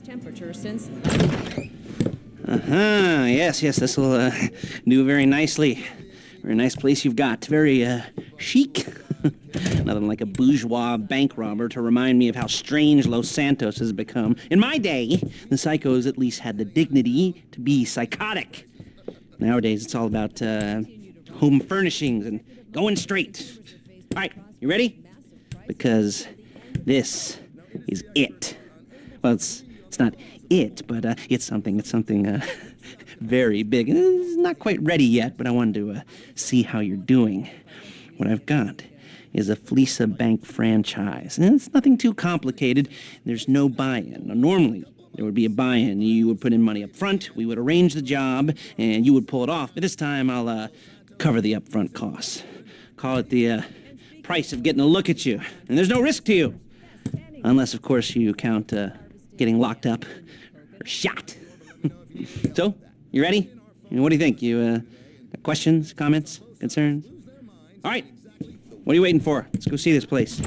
Temperature since... Yes, this will do very nicely. Very nice place you've got. Very chic. Nothing like a bourgeois bank robber to remind me of how strange Los Santos has become. In my day, the psychos at least had the dignity to be psychotic. Nowadays, it's all about home furnishings and going straight. All right, you ready? Because this is it. Well, it's not it, but it's something very big. It's not quite ready yet, but I wanted to see how you're doing. What I've got is a Fleece Bank franchise. And it's nothing too complicated. There's no buy-in. Now, normally, there would be a buy-in. You would put in money up front, we would arrange the job, and you would pull it off. But this time, I'll cover the upfront costs. Call it the price of getting a look at you. And there's no risk to you. Unless, of course, you count getting locked up or shot. So, you ready? What do you think? You got questions, comments, concerns? All right. What are you waiting for? Let's go see this place.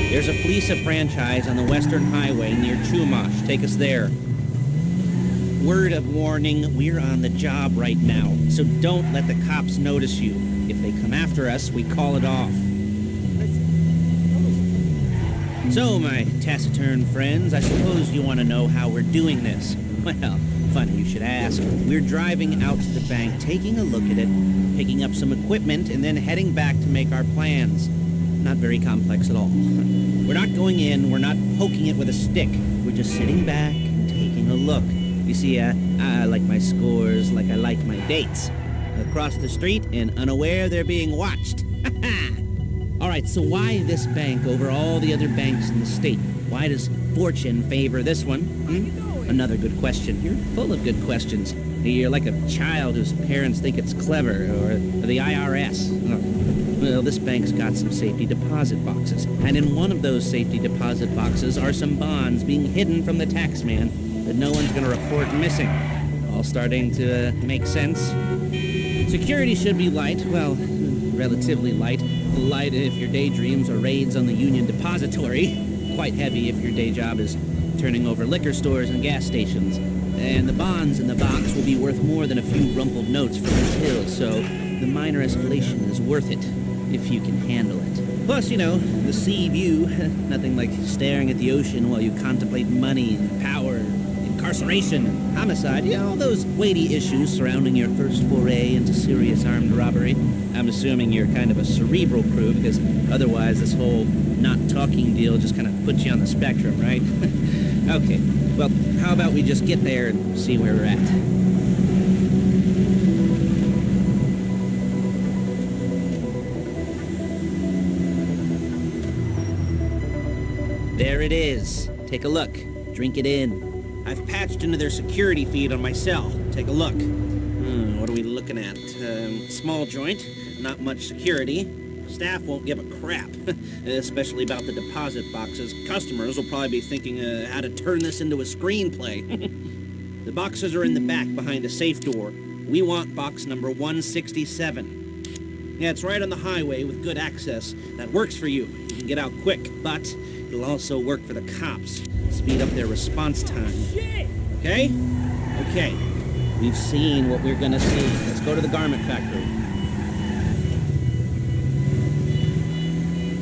There's a Fleece franchise on the Western Highway near Chumash. Take us there. Word of warning, we're on the job right now, so don't let the cops notice you. If they come after us, we call it off. So, my taciturn friends, I suppose you want to know how we're doing this. Well, funny you should ask. We're driving out to the bank, taking a look at it, picking up some equipment, and then heading back to make our plans. Not very complex at all. We're not going in, we're not poking it with a stick. We're just sitting back and taking a look. You see, I like my scores like I like my dates. Across the street and unaware they're being watched. All right, so why this bank over all the other banks in the state? Why does fortune favor this one? Another good question. You're full of good questions. You're like a child whose parents think it's clever, or the IRS. Well, this bank's got some safety deposit boxes, and in one of those safety deposit boxes are some bonds being hidden from the tax man that no one's going to report missing. All starting to make sense. Security should be light, well, relatively light. Light if your daydreams are raids on the Union Depository. Quite heavy if your day job is turning over liquor stores and gas stations. And the bonds in the box will be worth more than a few rumpled notes from the till, so the minor escalation is worth it, if you can handle it. Plus, you know, the sea view, nothing like staring at the ocean while you contemplate money and power, incarceration, and homicide, you know, all those weighty issues surrounding your first foray into serious armed robbery. I'm assuming you're kind of a cerebral crew, because otherwise this whole not talking deal just kind of puts you on the spectrum, right? Okay, well, how about we just get there and see where we're at? There it is. Take a look. Drink it in. I've patched into their security feed on my cell. Take a look. What are we looking at? Small joint, not much security. Staff won't give a crap, especially about the deposit boxes. Customers will probably be thinking how to turn this into a screenplay. The boxes are in the back behind a safe door. We want box number 167. Yeah, it's right on the highway with good access. That works for you. You can get out quick, but it'll also work for the cops. Speed up their response time. Okay? Okay. We've seen what we're gonna see. Let's go to the garment factory.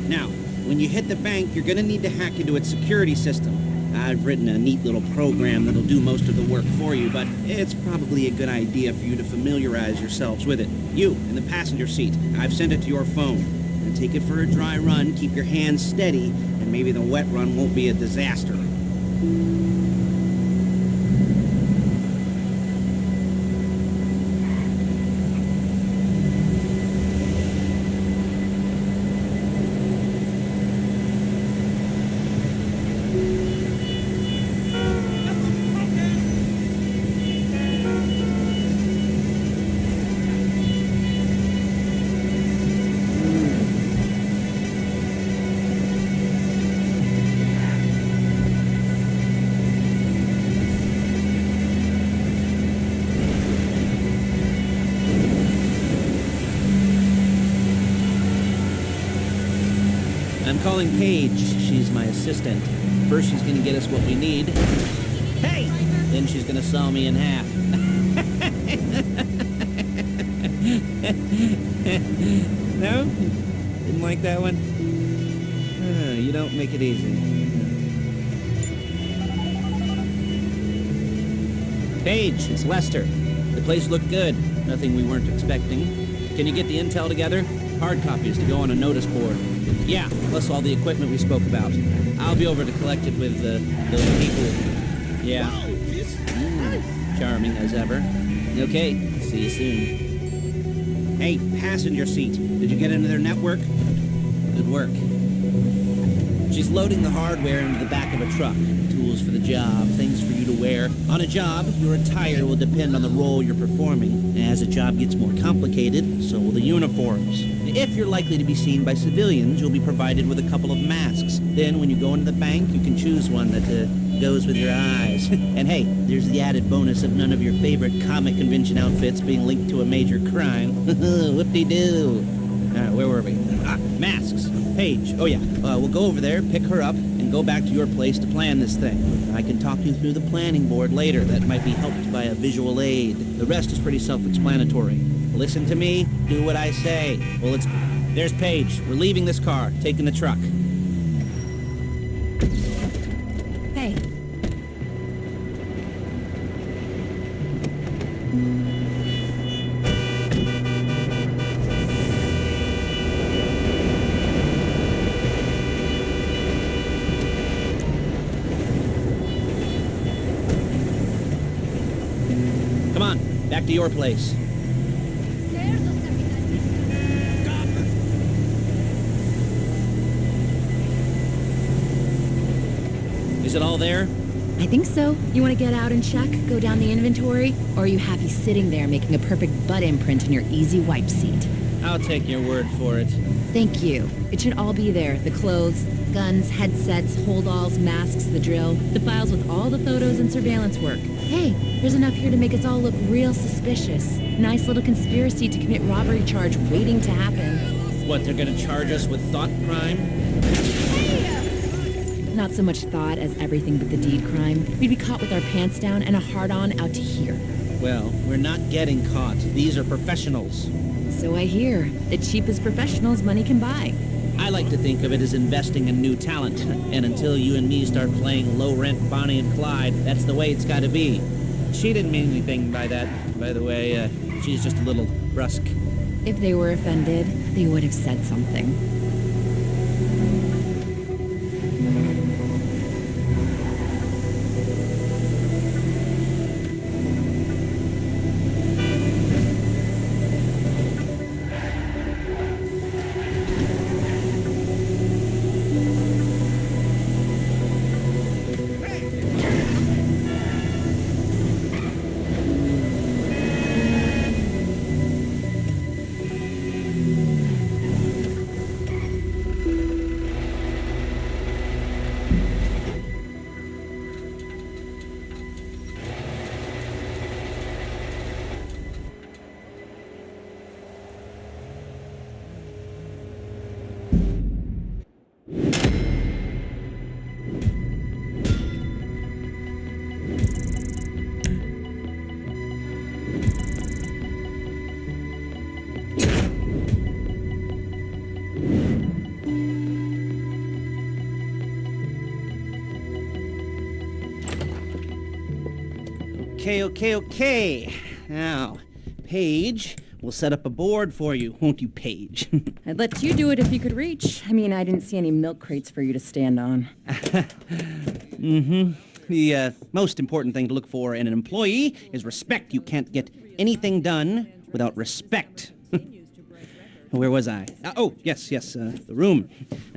Now, when you hit the bank, you're gonna need to hack into its security system. I've written a neat little program that'll do most of the work for you, but it's probably a good idea for you to familiarize yourselves with it. You, in the passenger seat, I've sent it to your phone. And take it for a dry run, keep your hands steady, and maybe the wet run won't be a disaster. calling Paige. She's my assistant. First, she's gonna get us what we need. Hey! Then she's gonna saw me in half. No? Didn't like that one? You don't make it easy. Paige, it's Lester. The place looked good. Nothing we weren't expecting. Can you get the intel together? Hard copies to go on a notice board. Yeah, plus all the equipment we spoke about. I'll be over to collect it with those people. Yeah. Charming as ever. Okay, see you soon. Hey, passenger seat. Did you get into their network? Good work. She's loading the hardware into the back of a truck. Tools for the job, things for you to wear. On a job, your attire will depend on the role you're performing. As the job gets more complicated, so will the uniforms. If you're likely to be seen by civilians, you'll be provided with a couple of masks. Then, when you go into the bank, you can choose one that goes with your eyes. And hey, there's the added bonus of none of your favorite comic convention outfits being linked to a major crime. Whoop-de-doo. Where were we? Masks. Paige. Oh, yeah. We'll go over there, pick her up, and go back to your place to plan this thing. I can talk you through the planning board later. That might be helped by a visual aid. The rest is pretty self-explanatory. Listen to me. Do what I say. Well, there's Paige. We're leaving this car, taking the truck. Hey. Come on, back to your place. Is it all there? I think so. You want to get out and check, go down the inventory, or are you happy sitting there making a perfect butt imprint in your easy wipe seat? I'll take your word for it. Thank you. It should all be there. The clothes, guns, headsets, holdalls, masks, the drill, the files with all the photos and surveillance work. Hey, there's enough here to make us all look real suspicious. Nice little conspiracy to commit robbery charge waiting to happen. What, they're gonna charge us with thought crime? Not so much thought as everything but the deed crime. We'd be caught with our pants down and a hard-on out to here. Well, we're not getting caught. These are professionals. So I hear. The cheapest professionals money can buy. I like to think of it as investing in new talent. And until you and me start playing low-rent Bonnie and Clyde, that's the way it's gotta be. She didn't mean anything by that, by the way. She's just a little brusque. If they were offended, they would have said something. Okay. Now, Paige, we'll set up a board for you, won't you, Paige? I'd let you do it if you could reach. I mean, I didn't see any milk crates for you to stand on. The most important thing to look for in an employee is respect. You can't get anything done without respect. Where was I? Yes, the room.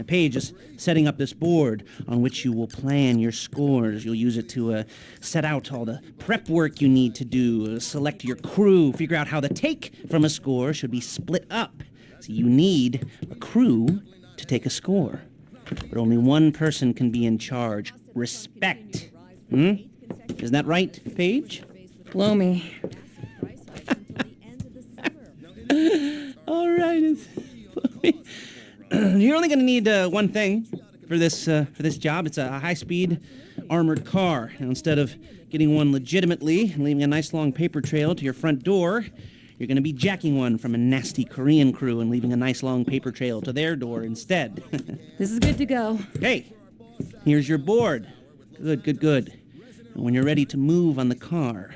Paige is setting up this board on which you will plan your scores. You'll use it to set out all the prep work you need to do, select your crew, figure out how the take from a score should be split up. So you need a crew to take a score. But only one person can be in charge. Respect. Isn't that right, Paige? Blow me. All right. Do You're only going to need one thing for this job. It's a high-speed armored car. Now, instead of getting one legitimately and leaving a nice long paper trail to your front door, you're going to be jacking one from a nasty Korean crew and leaving a nice long paper trail to their door instead. This is good to go. Hey, here's your board. Good. And when you're ready to move on the car,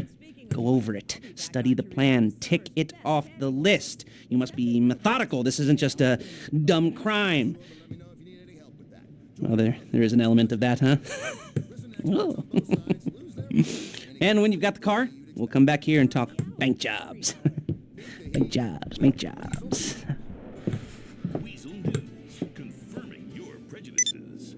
go over it, study the plan, tick it off the list. You must be methodical. This isn't just a dumb crime. Well, there is an element of that, huh? Oh. And when you've got the car, we'll come back here and talk bank jobs. Bank jobs. Weasel News, confirming your prejudices.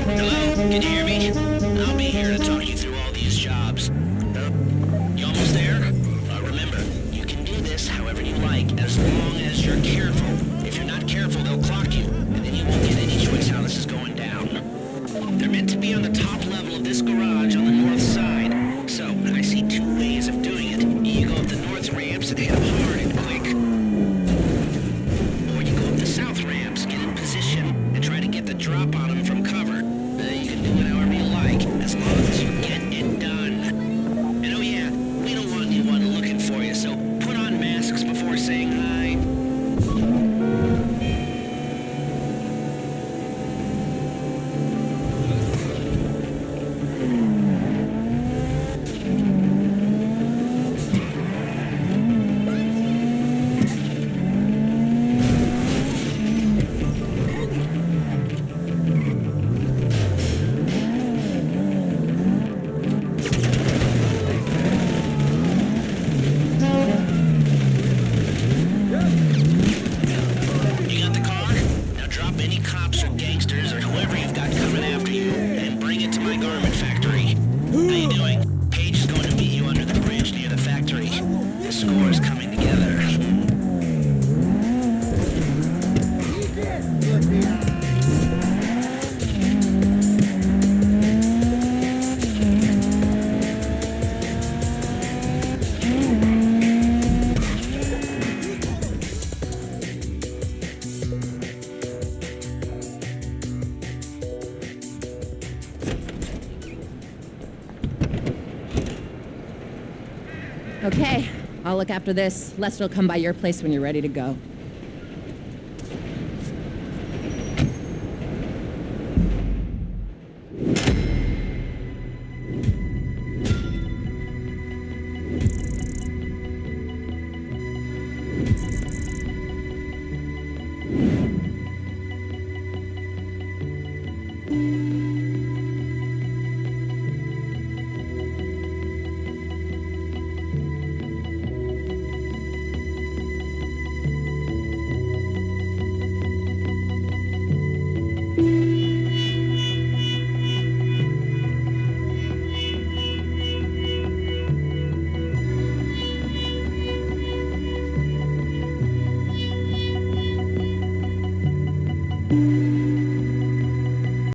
Hello? Can you hear me? I'll be here to talk you through all these jobs. You almost there? Remember, you can do this however you like, as long as you're careful. If you're not careful, they'll clock you, and then you won't get any choice how this is going down. They're meant to be on the top level of this garage on the north side. So, I see two ways of doing it. You go up the north ramps and hit them hard and quick. Or you go up the south ramps, get in position, and try to get the drop on them from cover. You can do it however you like, as long as you get it done. And oh yeah, we don't want anyone looking for you, so put on masks before saying hi. You got the car? Now drop any cops or gangsters or whoever you've got coming after you and bring it to my garment factory. How you doing? Paige is going to meet you under the bridge near the factory. The score is coming together. Okay, I'll look after this. Lester will come by your place when you're ready to go.